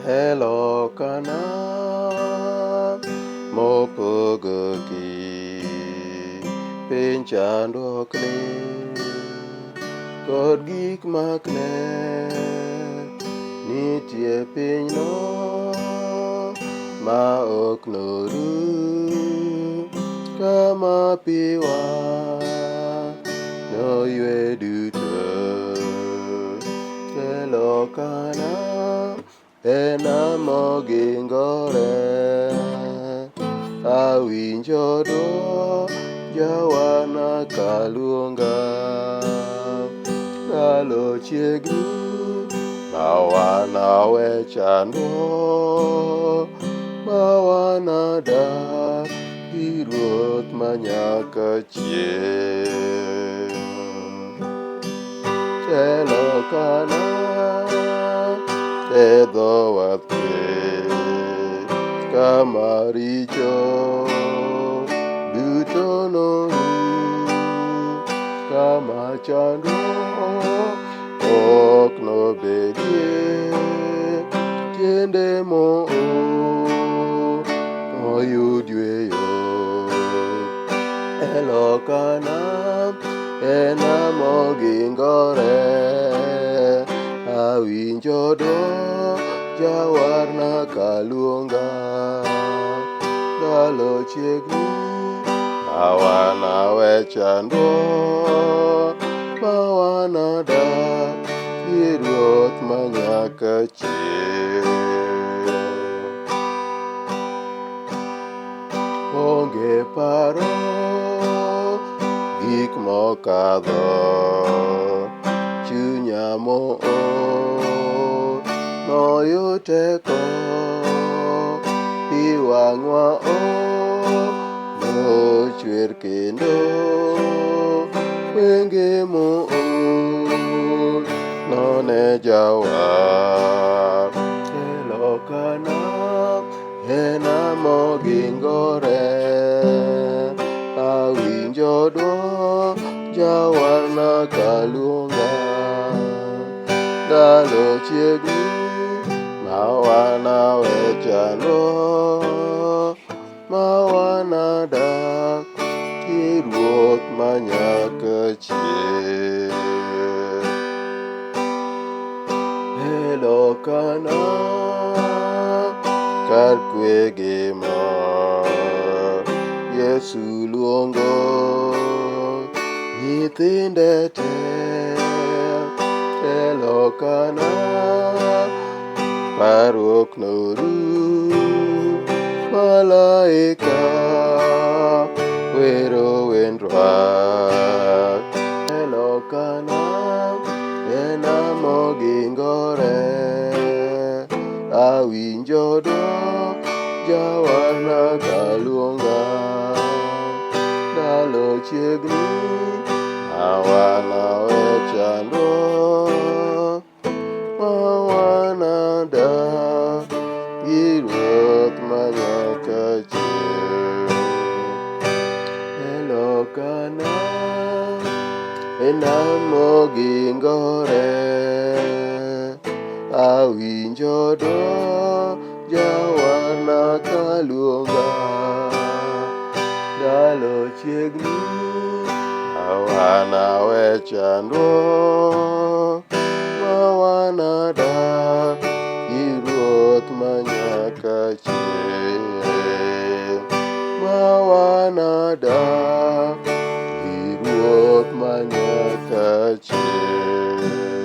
Elokana mopogogi piny chandruokne kod gik makne nitie pinyno ma ok noru kama piwa noywe duto. Elokana enamo gingore awinjo dwol jawana kaluonga ndalo chiegni mawana we chandruok mawana dak gi Ruoth manyaka chieng'. Elokana e dho wath kama richo duto noru kama chandruok ok nobedie tiende moyud yweyo. Elokana enamo gingore awinjo dwol jawarna kaluonga ndalo chiegni mawana we chandruok mawana dak gi Ruoth manyaka chieng'. Onge paro gik mokadho chunya mool noyud teko pi wang'wa nochwer kendo wenge mool none jawar. Elokana enamo gingore awinjo dwol jawarna kaluonga ndalo chiegni mawana we chandruok mawana dak gi Ruoth manyaka chieng'. Elokana kar kwe gi mor Yesu luongo nyithinde te. Elokana parruok noru malaika wero wend rwak. Elokana enamo gingore awinjo dwol jawarna kaluonga ndalo chiegni mawana we chandruok mawana dak gi Ruoth manyaka chieng'. Elokana enamo gingore awinjo dwol jawarna kaluonga ndalo chiegni mawana we chandruok mawana dak gi Ruoth manyaka chieng'. Mawana dak gi Ruoth manyaka chieng'.